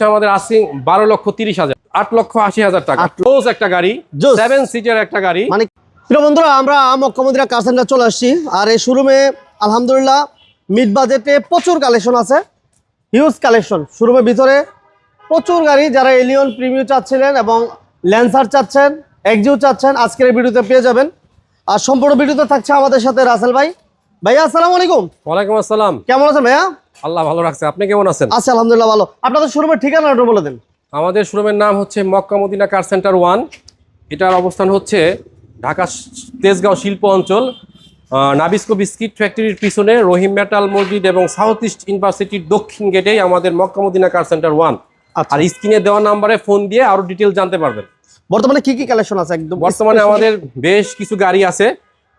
হচ্ছে আমাদের আসিং 12,30,000, 8,80,000 টাকা। জোস একটা গাড়ি, 7 সিটের একটা গাড়ি। মানে প্রিয় বন্ধুরা, আমরা মক্কা মদিনা কার সেন্টার চলে আসছি। আর এই শোরুমে আলহামদুলিল্লাহ মিড বাজেটে প্রচুর কালেকশন আছে, হিউজ কালেকশন। শোরুমের ভিতরে প্রচুর গাড়ি, যারা এলিয়ন প্রিমিয়াম চাচ্ছিলেন এবং ল্যান্সার চাচ্ছেন, এক্সিও চাচ্ছেন, আজকের এই ভিডিওতে পেয়ে যাবেন। আর সম্পূর্ণ ভিডিওতে থাকছে আমাদের সাথে রাসেল ভাই। ভাইয়া আসসালামু আলাইকুম। ওয়ালাইকুম আসসালাম। কেমন আছেন ভাইয়া? আল্লাহ ভালো রাখছে, আপনি কেমন আছেন? আচ্ছা আলহামদুলিল্লাহ ভালো। আপনাদের শোরুমের ঠিকানাটা বলে দেন। আমাদের শোরুমের নাম হচ্ছে মক্কা মদিনা কার সেন্টার 1। এটার অবস্থান হচ্ছে ঢাকা তেজগাঁও শিল্প অঞ্চল, নাবিস্কো বিস্কিট ফ্যাক্টরির পিছনে রহিম মেটাল মসজিদ এবং সাউথ ইস্ট ইউনিভার্সিটির দক্ষিণ গেটেই আমাদের মক্কা মদিনা কার সেন্টার 1। আর স্ক্রিনে দেওয়া নাম্বারে ফোন দিয়ে আরো ডিটেল জানতে পারবেন। বর্তমানে কি কি কালেকশন আছে? একদম বর্তমানে আমাদের বেশ কিছু গাড়ি আছে,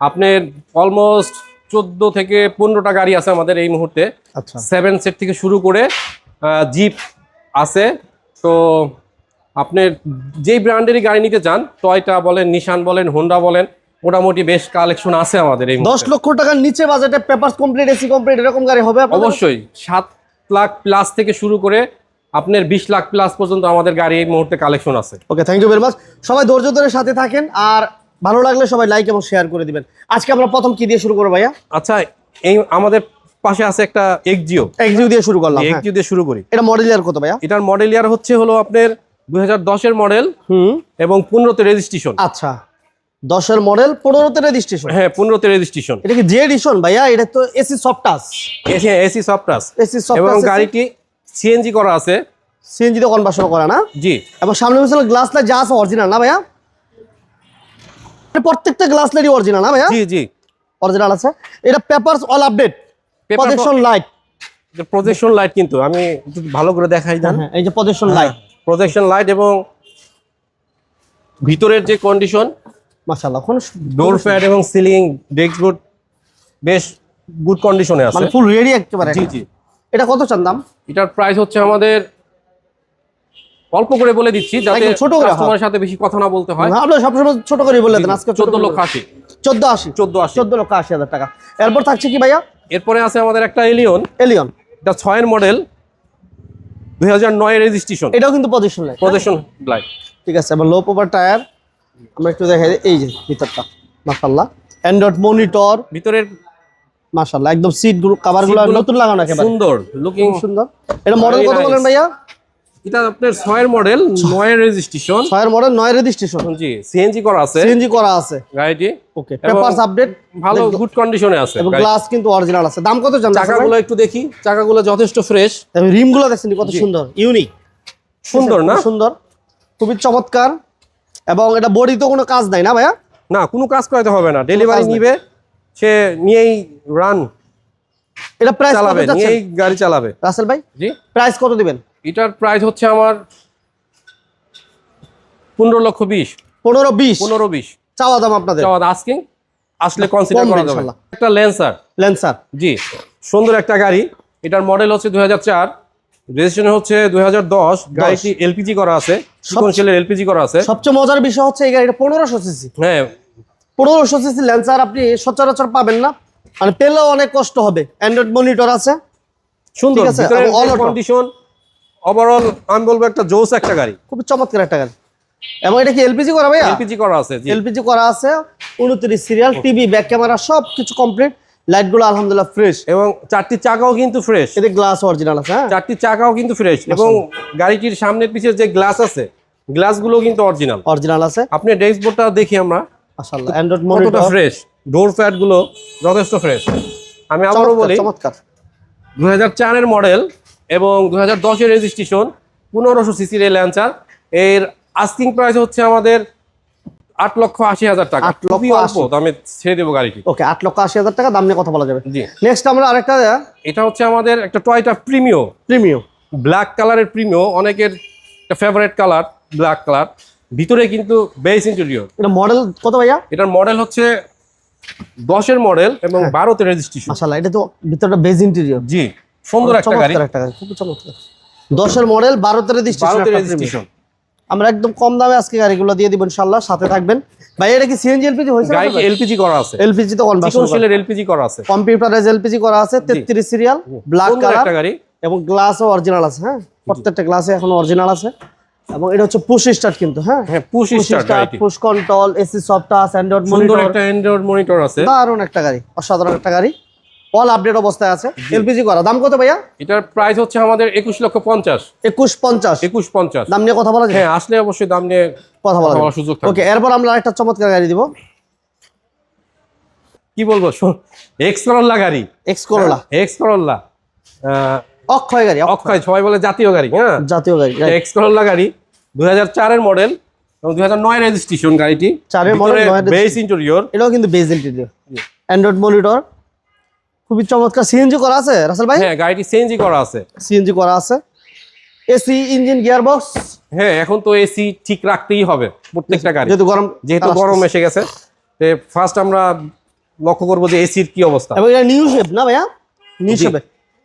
আপনার অলমোস্ট 14 থেকে 15টা গাড়ি আছে আমাদের এই মুহূর্তে। আচ্ছা, 7 সেট থেকে শুরু করে জিপ আছে। তো আপনি যেই ব্র্যান্ডেরই গাড়ি নিতে চান, টয়টা বলেন, নিশান বলেন, হোন্ডা বলেন, মোটামুটি বেশ কালেকশন আছে আমাদের এই 10 লক্ষ টাকার নিচে বাজেটে পেপারস কমপ্লিট, এসি কমপ্লিট এরকম গাড়ি হবে আপনাদের? অবশ্যই 7 লাখ প্লাস থেকে শুরু করে আপনার 20 লাখ প্লাস পর্যন্ত আমাদের গাড়ি এই মুহূর্তে কালেকশন আছে। ওকে, থ্যাংক ইউ ভেরি মাচ। সবাই ধৈর্য ধরে সাথে থাকেন, আর ভালো লাগলে সবাই লাইক এবং শেয়ার করে দিবেন। আজকে আমরা প্রথম কি দিয়ে শুরু করব ভাইয়া? আচ্ছা, এই আমাদের পাশে আছে একটা এক্সিও দিয়ে শুরু করলাম। এক্সিও দিয়ে শুরু করি। এটা মডেল ইয়ার কত ভাইয়া? এটার মডেল ইয়ার হচ্ছে হলো আপনার 2010 এর মডেল এবং 15তে রেজিস্ট্রেশন। আচ্ছা, 10 এর মডেল, 15তে রেজিস্ট্রেশন। হ্যাঁ, 15তে রেজিস্ট্রেশন। এটা কি জে এডিশন ভাইয়া? এটা তো AC soft touch. AC soft touch. AC soft touch এবং গাড়িটি সিএনজি করা আছে। সিএনজি তে কনভার্সন করা না? জি। এবং সামনে পিছনে গ্লাস লাইট যা আছে অরিজিনাল না ভাইয়া? প্রত্যেকটা গ্লাস লাইটই অরিজিনাল না ভাইয়া? জি জি, অরিজিনাল আছে। এটা papers all update, projection light. Projection light কিন্তু আমি একটু ভালো করে দেখাই দেন। হ্যাঁ, এই যে প্রজেকশন লাইট, প্রজেকশন লাইট এবং ভিতরের যে কন্ডিশন, মাশাআল্লাহ, কোন ডোর প্যাড এবং সিলিং ডেস্কবোর্ড বেশ গুড কন্ডিশনে আছে, মানে ফুল রেডি একেবারে। জি জি। এটা কত চান দাম? এটার প্রাইস হচ্ছে আমাদের অল্প করে বলে দিচ্ছি যাতে ছোট করে কাস্টমারের সাথে বেশি কথা না বলতে হয়। আপনি সবসময় ছোট করে বলে দেন। আজকে 14,80,000। 14,80,000 টাকা। এরপর থাকছে কি ভাইয়া? এরপরে আছে আমাদের একটা এলিয়ন। এটা 6 এর মডেল, 2009 এর রেজিস্ট্রেশন। এটাও কিন্তু পজিশন লাইট। ঠিক আছে। এবং লো পাওয়ার টায়ার আমরা একটু দেখাই। এই যে ভিতরটা মাশাআল্লাহ, অ্যান্ড্রয়েড মনিটর ভিতরের মাশাআল্লাহ, একদম সিট গুলো কভারগুলো নতুন লাগানো একেবারে সুন্দর লুকিং, সুন্দর। এটা মডেল কত বলেন ভাইয়া? এটা আপনার 6 এর মডেল, 9 এর রেজিস্ট্রেশন। 6 এর মডেল, 9 এর রেজিস্ট্রেশন। জি, সিএনজি করা আছে গাড়িটি। ওকে, পেপারস আপডেট, ভালো গুড কন্ডিশনে আছে এবং গ্লাস কিন্তু অরিজিনাল আছে। দাম কত জানেন? চাকাগুলো একটু দেখি, চাকাগুলো যথেষ্ট ফ্রেশ। এবং রিমগুলো দেখছেন কত সুন্দর, ইউনিক, সুন্দর না? সুন্দর, খুবই চমৎকার। এবং এটা বডি তো কোনো কাজ নাই না ভাইয়া? না, কোনো কাজ করাতে হবে না, ডেলিভারি নিবে, সে নিয়েই রান এটা প্রাইস কত চালাবে, যাচ্ছে? নিয়েই গাড়ি চালাবে। রাসেল ভাই, জি, প্রাইস কত দিবেন? এটার প্রাইস হচ্ছে আমার 15,20,000। 15-20 চাওয়া দাম আপনাদের? চাওয়া আস্কিং, আসলে কনসিডার করা যাবে। একটা ল্যান্সার, জি, সুন্দর একটা গাড়ি। এটার মডেল হচ্ছে 2004, রেজিস্ট্রেশন হচ্ছে 2010। গাড়িটি এলপিজি করা আছে, সিকোয়েন্সিয়ালের এলপিজি করা আছে। সবচেয়ে মজার বিষয় হচ্ছে এই গাড়িটা 1500 সিসি। হ্যাঁ, 1500 সিসি ল্যান্সার আপনি সচরাচর পাবেন না, মানে পেলেও অনেক কষ্ট হবে। অ্যান্ড্রয়েড মনিটর আছে, সুন্দর আছে, ভিতরের এবং অল কন্ডিশন ওভারঅল আমি বলবো একটা জোস একটা গাড়ি, খুব চমৎকার একটা গাড়ি। এবং এটা কি এলপিজি করা ভাইয়া? এলপিজি করা আছে, জি, এলপিজি করা আছে। 29 সিরিয়াল, টিভি, ব্যাক ক্যামেরা সব কিছু কমপ্লিট। লাইটগুলো আলহামদুলিল্লাহ ফ্রেশ, এবং 4টি চাকাও কিন্তু ফ্রেশ। এতে গ্লাস অরিজিনাল আছে। হ্যাঁ, 4টি চাকাও কিন্তু ফ্রেশ, এবং গাড়িটির সামনের পিছের যে গ্লাস আছে, গ্লাসগুলো কিন্তু অরিজিনাল আছে। আপনি ড্যাশবোর্ডটা দেখি আমরা, মাশাআল্লাহ, অ্যান্ড্রয়েড কতটা মনিটর ফ্রেশ, ডোর প্যাড গুলো যথেষ্ট ফ্রেশ। আমি আবারও বলি, চমৎকার। 2004 এর মডেল এবং 2010 এর রেজিস্ট্রেশন, 1500 সিসির এই ল্যান্সার। এর আস্কিং প্রাইস হচ্ছে আমাদের 8,80,000 টাকা। 8,80,000 দামে ছেড়ে দেবো গাড়িটি। ওকে, 8,80,000 টাকা দাম নিয়ে কথা বলা যাবে। জি। নেক্সট আমরা আরেকটা, এটা হচ্ছে আমাদের একটা টয়টা প্রিমিও, ব্ল্যাক কালারের প্রিমিও, অনেকের একটা ফেভারিট কালার ব্ল্যাক কালার। ভিতরে কিন্তু বেস ইন্টেরিয়র। এটা মডেল কত ভাইয়া? এটার মডেল হচ্ছে 10 এর মডেল এবং 12তে রেজিস্ট্রেশন। মাশাআল্লাহ, এটা তো ভিতরটা বেজ ইন্টেরিয়র। জি, সুন্দর একটা গাড়ি, খুব চমৎকার। 10 এর মডেল, 12তে রেজিস্ট্রেশন। আমরা একদম কম দামে আজকে গাড়িগুলো দিয়ে দিব ইনশাআল্লাহ, সাথে থাকবেন। ভাই এটা কি সিএনজি এলপিজি হইছে? গাড়ি এলপিজি করা আছে, এলপিজি তো কনভার্সন সিকোয়েন্সিয়ালের এলপিজি করা আছে, কম্পিউটারাইজ এলপিজি করা আছে। 33 সিরিয়াল, ব্ল্যাক কালার একটা গাড়ি, এবং গ্লাসও অরিজিনাল আছে। হ্যাঁ, প্রত্যেকটা গ্লাসে এখন অরিজিনাল আছে এবং এটা হচ্ছে পুশ স্টার্ট কিন্তু হ্যাঁ হ্যাঁ পুশ স্টার্ট গাড়িটি push control AC soft touch Android সুন্দর মনিটর একটা অ্যান্ড্রয়েড মনিটর আছে দারুণ একটা গাড়ি অসাধারণ একটা গাড়ি অল আপডেট অবস্থায় আছে এলপিজি করা দাম কত ভাইয়া এটার প্রাইস হচ্ছে আমাদের 21,50,000 2150 21,50 দাম নিয়ে কথা বলা যায় হ্যাঁ আসলে অবশ্যই দাম নিয়ে কথা বলা বলার যায় সুযোগ থাকবে। ওকে এরপর আমরা একটা চমৎকার গাড়ি দিব কি বলবো এক্স করোলা গাড়ি এক্স করোলা এক্স করোলা অক্ষয় গাড়ি অক্ষয় সবাই বলে জাতীয় গাড়ি হ্যাঁ জাতীয় গাড়ি এক্স করোলা গাড়ি 2004 এর মডেল এবং 2009 এর রেজিস্ট্রেশন গাড়িটি 4 এর model, 9 এর বেস ইন্টেরিয়র এটাও কিন্তু বেজ ইন্টেরিয়র অ্যান্ড্রয়েড মনিটর খুবই চমৎকার সিএনজি করা আছে রাসেল ভাই হ্যাঁ গাড়িটি সিএনজি করা আছে সিএনজি করা আছে এসি ইঞ্জিন গিয়ার বক্স হ্যাঁ এখন তো এসি ঠিক রাখতেই হবে প্রত্যেকটা গাড়ি যেহেতু গরম এসে গেছে তো ফার্স্ট আমরা লক্ষ্য করবো যে এসির কি অবস্থা এবং এটা নিউ শেপ না ভাইয়া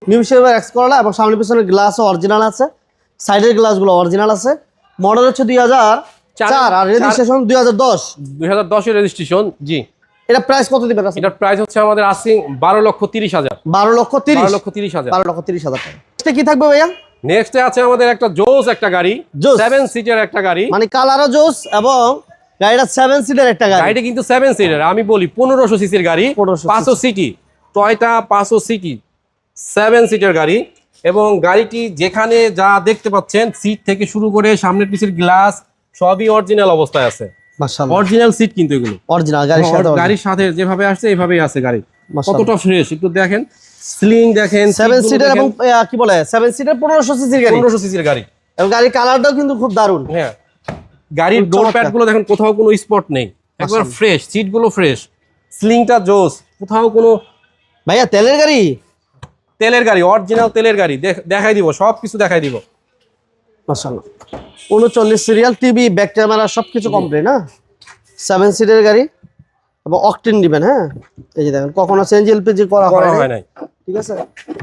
নিউ শেপের এক্স করলা এবং সামনে পিছনের গ্লাসও অরিজিনাল আছে সাইডের গ্লাসগুলো অরিজিনাল আছে মডেল হচ্ছে 2004 আর রেজিস্ট্রেশন 2010 2010 এর রেজিস্ট্রেশন জি এটা প্রাইস কত দিবেন রাসেল এটার প্রাইস হচ্ছে আমাদের আসিং 12,30,000 12,30,000 12,30,000 12,30,000 টাকা এটা কি থাকবে ভাইয়া নেক্সটে আছে আমাদের একটা জোস একটা গাড়ি জোস। 7 সিটের একটা গাড়ি মানে কালারও জোস এবং গাড়িটা 7 সিটার একটা গাড়ি গাড়িটা কিন্তু 7 সিটার আমি বলি 1500 সিসির গাড়ি 1500 500 সিটি টয়টা 500 সিটি 7 সিটের গাড়ি এবং গাড়িটি যেখানে যা দেখতে পাচ্ছেন সিট থেকে শুরু করে সামনের পিছের গ্লাস সবই অরিজিনাল অবস্থায় আছে মাশাআল্লাহ অরিজিনাল সিট কিন্তু এগুলো অরিজিনাল গাড়ির সাথে গাড়ির সাথে যেভাবে আসছে এইভাবেই আছে গাড়ি মাশাআল্লাহ। কতটা ফ্রেশ একটু দেখেন স্লিং দেখেন 7 সিটার এবং কি বলে 7 সিটার 1500 সিসির গাড়ি 1500 সিসির গাড়ি এবং গাড়ির কালারটাও কিন্তু খুব দারুণ হ্যাঁ গাড়ির খুব ডোর চমৎকার। প্যাড গুলো দেখেন কোথাও কোনো স্পট নেই একবার ফ্রেশ সিট গুলো ফ্রেশ স্লিংটা জোস কোথাও কোনো ভাইয়া তেলের গাড়ি তেলের গাড়ি অরিজিনাল তেলের গাড়ি দেখাই দিব সব কিছু দেখাই দিব মাশাআল্লাহ 39 সিরিয়াল টিভি ব্যাক ক্যামেরা সবকিছু কমপ্লিট না 7 সিটের গাড়ি এবং অকটেন দিবেন হ্যাঁ এই যে দেখেন কখনো সিএনজি এলপিজি করা করা হয় হয় না নাই ঠিক আছে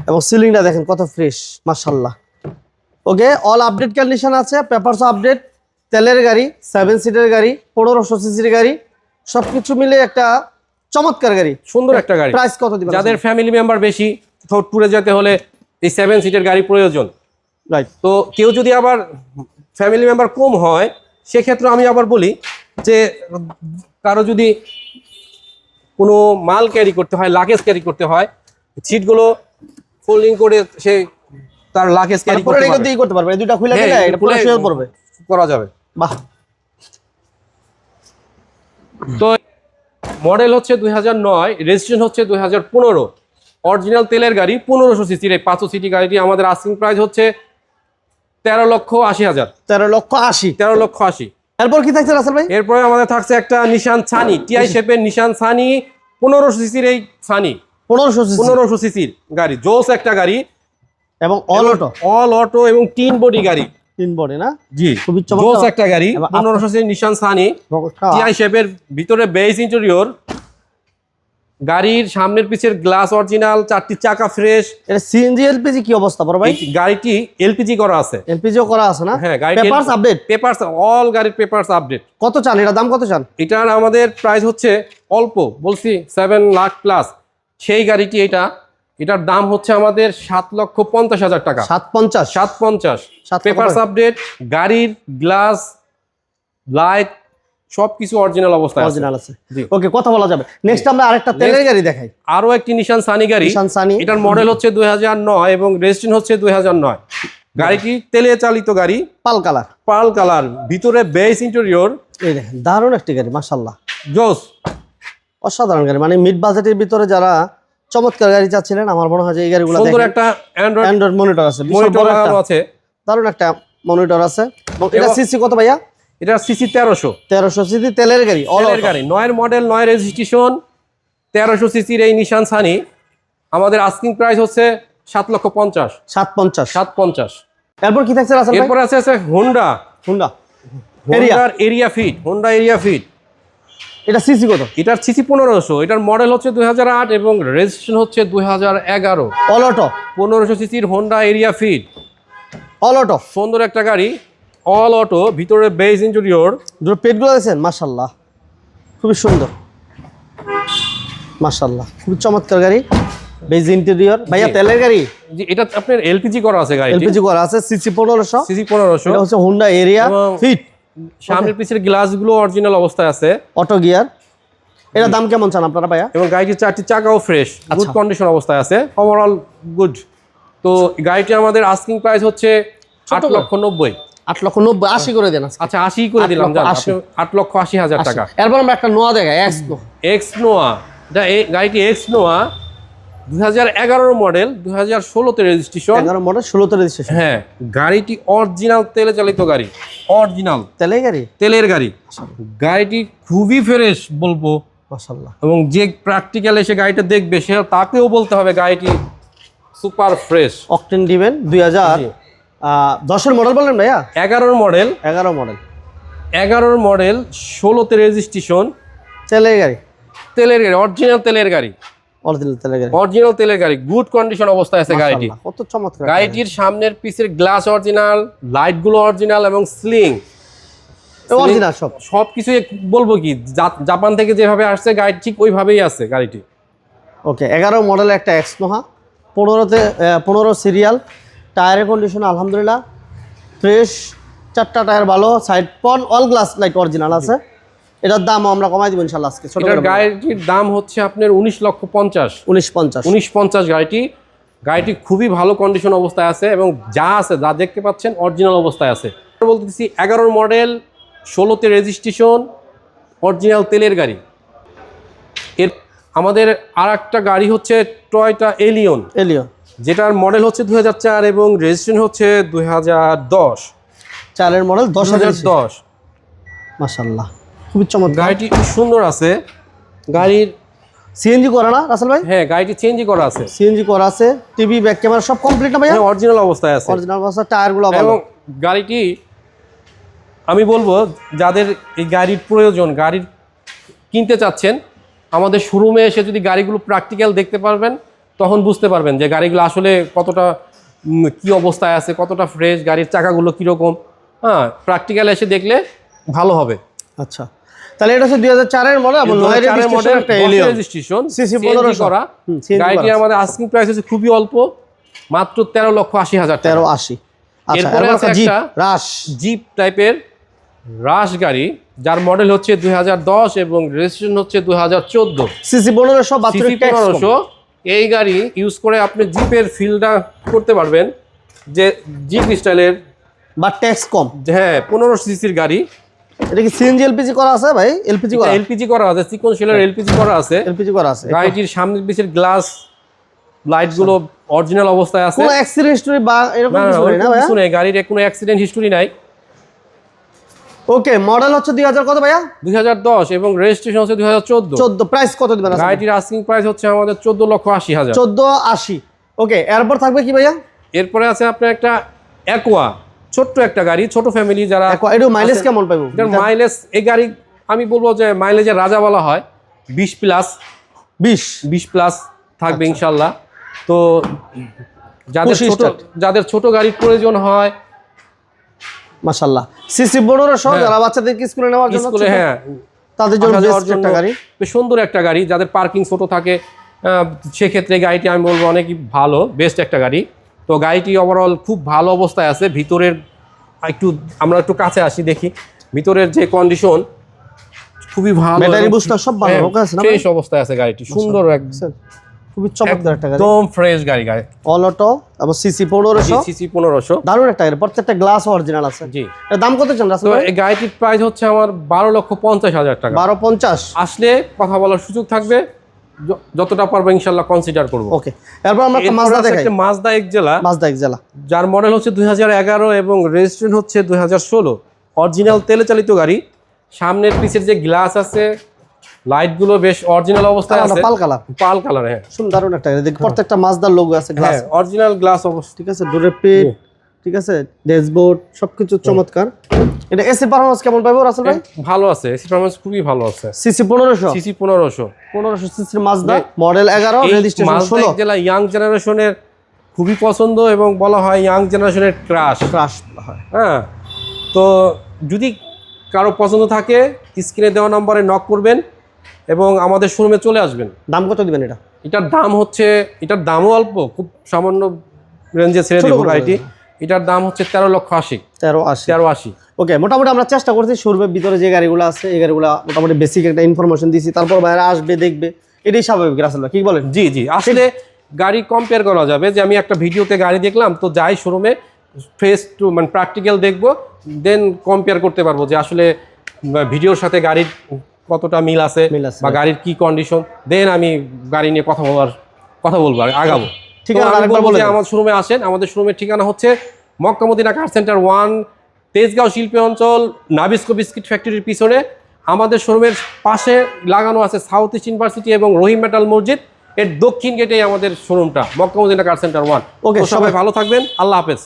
এবং সিলিংটা দেখেন কত ফ্রেশ মাশাআল্লাহ ওকে অল আপডেট কন্ডিশন আছে পেপারস আপডেট তেলের গাড়ি 7 সিটের গাড়ি 1500 সিসির গাড়ি সবকিছু মিলে একটা চমৎকার গাড়ি সুন্দর একটা গাড়ি প্রাইস কত দিবেন যাদের ফ্যামিলি মেম্বার বেশি কোথাও ট্যুরে যেতে হলে এই 7 সিটের গাড়ি প্রয়োজন রাইট তো কেউ যদি আবার ফ্যামিলি মেম্বার কম হয় সেক্ষেত্রে আমি আবার বলি যে কারো যদি কোনো মাল ক্যারি করতে হয় লাগেজ ক্যারি করতে হয় সিটগুলো ফোল্ডিং করে সে তার লাগেজ ক্যারি পুরো করতে রেখে পারবে দিয়ে করতে পারবে এই দুইটা খুলে হ্যাঁ, দিলে এটা পুরো খুলে শুয়ে পড়বে করা যাবে বাহ তো মডেল হচ্ছে 2009 রেজিস্ট্রেশন হচ্ছে 2015 অরিজিনাল তেলের গাড়ি 1500 সিসির এই 500 সিটি গাড়িটি আমাদের আস্কিং প্রাইস হচ্ছে 13,80,000 13,80,000 13,80,000 এরপর কি থাকছে রাসেল ভাই এরপরে আমাদের থাকছে একটা নিশান সানি টিআই শেপের নিশান সানি 1500 সিসির এই সানি 1500 সিসি 1500 সিসির গাড়ি জোস একটা গাড়ি এবং অল অটো অল অটো এবং তিন বডি গাড়ি তিন বডি না জি খুবই জোস চমৎকার একটা গাড়ি এবং 1500 সিসির নিশান সানি টিআই শেপের ভিতরে বেস ইন্টেরিয়র গাড়ির সামনের পিছের গ্লাস অরিজিনাল চারটি চাকা ফ্রেশ এটা সিএনজি এলপিজি কি অবস্থা বড় ভাই গাড়িটি এলপিজি করা আছে এলপিজিও করা আছে না হ্যাঁ গাড়ি পেপারস আপডেট পেপারস অল গাড়ির পেপারস আপডেট কত চান এটা দাম কত চান এটার আমাদের প্রাইস হচ্ছে অল্প বলছি 7 লাখ প্লাস সেই গাড়িটি এটার দাম হচ্ছে আমাদের 7,50,000 টাকা 750 750 পেপারস আপডেট গাড়ির গ্লাস লাইট সবকিছু অরিজিনাল অবস্থায় আছে অরিজিনাল আছে জি। ওকে কথা বলা যাবে নেক্সট আমরা আরেকটা তেলের গাড়ি দেখাই আরো একটি নিশান সানি গাড়ি নিশান সানি এটার মডেল হচ্ছে 2009 এবং রেজিস্ট্রেশন হচ্ছে 2009 গাড়িটি তেলে চালিত গাড়ি পাল কালার পার্ল কালার ভিতরে বেস ইন্টেরিয়র এই দেখেন দারুণ একটি গাড়ি মাশাআল্লাহ জোস অসাধারণ গাড়ি মানে মিড বাজেটের ভিতরে যারা চমৎকার গাড়ি চাচ্ছিলেন আমার মনে হয় যে এই গাড়িগুলো সুন্দর দেখেন একটা অ্যান্ড্রয়েড অ্যান্ড্রয়েড মনিটর আছে বিশাল মনিটর বড় একটা লাগানো আছে দারুণ একটা মনিটর আছে এবং এটা এবং- সিসি কত ভাইয়া এটা সিসি 1300 1300 সিসি তেলের গাড়ি অল তেলের গাড়ি 9 মডেল 9 রেজিস্ট্রেশন 1300 সিসির এই নিশান সানি আমাদের আস্কিং প্রাইস হচ্ছে 7,50,000 750 750 এরপর কি থাকছে রাসেল ভাই এরপর আছে হোন্ডা হুন্ডা এরিয়া হোন্ডার হোন্ডা এরিয়া ফিট এটা সিসি কত এটার সিসি 1500 এটার মডেল হচ্ছে 2008 এবং রেজিস্ট্রেশন হচ্ছে 2011 অল অটো 1500 সিসির হোন্ডা এরিয়া ফিট অল অটো সুন্দর একটা গাড়ি অল অটো ভিতরে বেস ইন্টেরিয়র দুটো পেটগুলো দেখছেন মাশাআল্লাহ খুবই সুন্দর মাশাআল্লাহ খুবই চমৎকার গাড়ি বেজ ইন্টেরিয়র ভাইয়া জি। তেলের গাড়ি, জি, এটা আপনার এলপিজি করা আছে গাড়িটি, এলপিজি করা আছে, সিসি 1500, সিসি 1500, এটা হচ্ছে হোন্ডা এরিয়া এবং ফিট, সামনের পিছের গ্লাসগুলো অরিজিনাল অবস্থায় আছে অটো গিয়ার। এটা দাম কেমন চান আপনারা ভাইয়া? এবং গাড়িটির 4টি চাকাও ফ্রেশ, গুড আচ্ছা। কন্ডিশন অবস্থায় আছে, ওভারঅল গুড। তো গাড়িটি আমাদের আস্কিং প্রাইস হচ্ছে 8,90,000। 8,90,000, 80 করে দেন আজকে। আচ্ছা 80 করে দিলাম, 8,80,000 জান 8,80,000 টাকা। এরপর আমরা একটা নোয়া দেখাই, এক্স এক্স নোয়া, গাড়িটি এক্স নোয়া 2011 মডেল, 2016 তে রেজিস্ট্রেশন। 11 মডেল, 16 তে রেজিস্ট্রেশন। হ্যাঁ, গাড়িটি অরিজিনাল তেলে চালিত গাড়ি, অরিজিনাল তেলের গাড়ি, তেলের গাড়ি। গাড়িটি খুবই ফ্রেশ বলবো, মাশাআল্লাহ। এবং যে প্র্যাকটিক্যাল এসে গাড়িটা দেখবে সে তাকেও বলতে হবে গাড়িটি সুপার ফ্রেশ। অকটেন দিবেন 2010 এর মডেল বলেন ভাইয়া? 11 মডেল, 11 মডেল, 11 মডেল, 16 তে রেজিস্ট্রেশন, তেলের গাড়ি, তেলের গাড়ি, অরিজিনাল তেলের গাড়ি, অরিজিনাল তেলের গাড়ি, অরিজিনাল তেলের গাড়ি, গুড কন্ডিশন অবস্থায় আছে গাড়িটি। মাশাআল্লাহ, কত চমৎকার। গাড়িটির সামনের পিসের গ্লাস অরিজিনাল, লাইটগুলো অরিজিনাল, এবং স্লিং অরিজিনাল সব। সবকিছু বলবো কি, জাপান থেকে যেভাবে আসছে গাড়ি ঠিক ওইভাবেই আছে গাড়িটি। ওকে, 11 মডেলের একটা এক্স নোহা, 15 সিরিয়াল, টায়ারের কন্ডিশন আলহামদুলিল্লাহ ফ্রেশ, 4টা টায়ার ভালো, সাইড পন অল গ্লাস লাইট অরিজিনাল আছে। এটার দাম আমরা কমাই দিব ইনশাআল্লাহ আজকে। ছোট এটার গাড়িটির দাম হচ্ছে আপনার 19,50,000। 1950। 1950 গাড়িটি খুবই ভালো কন্ডিশন অবস্থায় আছে, এবং যা আছে যা দেখতে পাচ্ছেন অরিজিনাল অবস্থায় আছে। বলতেছি 11 মডেল, 16 তে রেজিস্ট্রেশন, অরিজিনাল তেলের গাড়ি। এর আমাদের আর একটা গাড়ি হচ্ছে টয়োটা এলিয়ন, এলিয়ন, যেটার মডেল হচ্ছে 2004 এবং রেজিস্ট্রেশন হচ্ছে 2010। 4 এর মডেল, 2010 মাশাআল্লাহ, খুবই চমৎকার। গাড়িটি খুব সুন্দর আছে। গাড়ির সিএনজি করা না রাসেল ভাই? হ্যাঁ, গাড়িটি চেঞ্জই করা আছে, সিএনজি করা আছে, টিভি, ব্যাক ক্যামেরা সব কমপ্লিট না ভাইয়া? হ্যাঁ, অরিজিনাল অবস্থায় আছে। অরিজিনাল অবস্থা, টায়ারগুলো ভালো। এবং গাড়িটি আমি বলবো যাদের এই গাড়ির প্রয়োজন, গাড়ির কিনতে চাচ্ছেন, আমাদের শোরুমে এসে যদি গাড়িগুলো প্র্যাকটিক্যাল দেখতে পারবেন, তখন বুঝতে পারবেন যে গাড়িগুলো আসলে কতটা কি অবস্থায় আছে, কতটা ফ্রেশ, গাড়ির চাকাগুলো কীরকম। হ্যাঁ, প্র্যাকটিক্যাল এসে দেখলে ভালো হবে। আচ্ছা, তাহলে এটা হচ্ছে 2004 এর মডেল এবং 9 এর মডেল, একটা এলিয়ন রেজিস্ট্রেশন, সিসি CNG 1500 করা। গাড়িটি আমাদের আস্কিং প্রাইস হচ্ছে খুবই অল্প, মাত্র 13,80,000 টাকা। 13,80,000। আচ্ছা, এরপরে এরপর আছে জিপ একটা রাশ, জিপ টাইপের রাশ গাড়ি, যার মডেল হচ্ছে 2010 এবং রেজিস্ট্রেশন হচ্ছে 2014। সিসি 1500, বাছুর সিসি 1500। এই গাড়ি ইউজ করে আপনি জিপের ফিলটা করতে পারবেন, যে জিপ স্টাইলের, বা ট্যাক্স কম। হ্যাঁ, 15 সিসির গাড়ি। এটা কি সিএনজি এলপিজি করা আছে ভাই? এলপিজি করা, এলপিজি করা আছে, সিকোয়েন্সিয়াল এলপিজি করা আছে। এলপিজি করা আছে। গাড়িটির সামনের পিছের গ্লাস লাইটগুলো অরিজিনাল অবস্থায় আছে। কোনো অ্যাক্সিডেন্ট হিস্টরি বা এরকম না, কিছু নেই না ওরকম ভাইয়া? কিছু নেই, গাড়ির কোনো অ্যাক্সিডেন্ট হিস্টোরি নাই। ওকে, মডেল হচ্ছে 2000 কত ভাইয়া? 2010 এবং রেজিস্ট্রেশন হচ্ছে 2014। 14। প্রাইস কত দিবেন আজকে? গাড়িটির আস্কিং প্রাইস হচ্ছে আমাদের 14,80,000। 14,80,000। ওকে, এরপর থাকবে কি ভাইয়া? এরপরে আছে আপনার একটা অ্যাকোয়া, ছোট্ট একটা গাড়ি, ছোট ফ্যামিলি যারা। এটা মাইলেজ কেমন পাবো? এটার মাইলেজ, এই গাড়ি আমি বলবো যে মাইলেজের রাজা বলা হয়, 20+, 20+ থাকবে ইনশাল্লাহ। তো যাদের ছোট গাড়ির প্রয়োজন হয়, মাশাআল্লাহ, সিসি 1500 যারা বাচ্চাদেরকে স্কুলে নেওয়ার জন্য, স্কুলে, হ্যাঁ, তাদের জন্য যাওয়ার বেস্ট একটা গাড়ি, বেশ সুন্দর একটা গাড়ি। যাদের পার্কিং ছোট থাকে, সেক্ষেত্রে গাড়িটি আমি বলবো অনেকই ভালো, বেস্ট একটা গাড়ি। তো গাড়িটি ওভারঅল খুব ভালো অবস্থায় আছে। ভিতরের আমরা একটু কাছে আসি, দেখি ভিতরের যে কন্ডিশন খুবই ভালো, ব্যাটারি বুস্টার সব ভালো আছে না? ফ্রেশ অবস্থায় আছে গাড়িটি, সুন্দর খুবই চমৎকার একটা গাড়ি, একদম ফ্রেশ গাড়ি। অল অটো এবং সিসি 1500, সিসি 1500, দারুণ একটা গাড়ি, প্রত্যেকটা গ্লাস অরিজিনাল আছে। জি। এর দাম কত চান রাসেল তো ভাই? এই গাড়িটির প্রাইস হচ্ছে আমার 12,50,000 টাকা। 12,50। আসলে কথা বলার সুযোগ থাকবে, যতটা পারবো ইনশাল্লাহ কনসিডার করবো। ওকে, এরপর আমরা একটা মাজদা দেখাই। মাজদা এক্সেলা, মাজদা এক্সেলা, যার মডেল হচ্ছে 2011 এবং রেজিস্ট্রেশন হচ্ছে 2016। অরিজিনাল তেলে চালিত গাড়ি। সামনের পিছের যে গ্লাস আছে, লাইটগুলো বেশ অরিজিনাল অবস্থায় আছে, পাল কালার, পাল কালার। হ্যাঁ, সুন্দর দারুণ একটা গাড়ি। দেখি প্রত্যেকটা মাজদার লোগো আছে, গ্লাস, হ্যাঁ, অরিজিনাল গ্লাস অবস্থা, ঠিক আছে, ডোরের পেট, ঠিক আছে, ড্যাশবোর্ড সবকিছু চমৎকার। এটা এসি পারফরম্যান্স কেমন পাবো রাসেল ভাই? ভালো আছে, এসি পারফরম্যান্স খুবই ভালো আছে। সিসি 1500, সিসি 1500, 1500 সিসির মাজদা, মডেল 11, রেজিস্ট্রেশন 16। জেলা ইয়াং জেনারেশনের খুবই পছন্দ, এবং বলা হয় ইয়াং জেনারেশনের ক্রাশ। হয়। হ্যাঁ, তো যদি কারো পছন্দ থাকে স্ক্রিনে দেওয়া নম্বরে নক করবেন, এবং আমাদের শোরুমে চলে আসবেন। দাম কত দিবেন এটা? এটার দামও অল্প, খুব সামান্য রেঞ্জে ছেড়ে ছোট দেবো করে গাড়িটি। এটার দাম হচ্ছে 13,80,000। 1380। ওকে, মোটামুটি আমরা চেষ্টা করছি শোরুমের ভিতরে যে গাড়িগুলো আছে এই গাড়িগুলো মোটামুটি বেসিক একটা ইনফরমেশন দিয়েছি, তারপর বাইরে আসবে দেখবে, এটাই স্বাভাবিক রাসেল ভাই, কি বলেন? জি জি, আসলে গাড়ি কম্পেয়ার করা যাবে, যে আমি একটা ভিডিওতে গাড়ি দেখলাম তো যাই শোরুমে ফেস টু মানে প্র্যাকটিক্যাল দেখবো, দেন কম্পেয়ার করতে পারবো যে আসলে ভিডিওর সাথে গাড়ির কতটা মিল আছে মিল আছে। বা গাড়ির কি কন্ডিশন, দেন আমি গাড়ি নিয়ে কথা বলবো আর আগাবো। ঠিক আছে, তো আমি আরেকবার বলবো বলে যে দেন। আমার শোরুমে আসেন। আমাদের শোরুমের ঠিকানা হচ্ছে Mecca Medina car centre 1, Tejgaon শিল্পী অঞ্চল, নাবিস্কো বিস্কিট ফ্যাক্টরির পিছনে। আমাদের শোরুমের পাশে লাগানো আছে সাউথ ইস্ট ইউনিভার্সিটি এবং রহিম মেটাল মসজিদ, এর দক্ষিণ গেটেই আমাদের শোরুমটা, মক্কা মদিনা কার সেন্টার 1। ওকে, সবাই ভালো থাকবেন, আল্লাহ হাফেজ।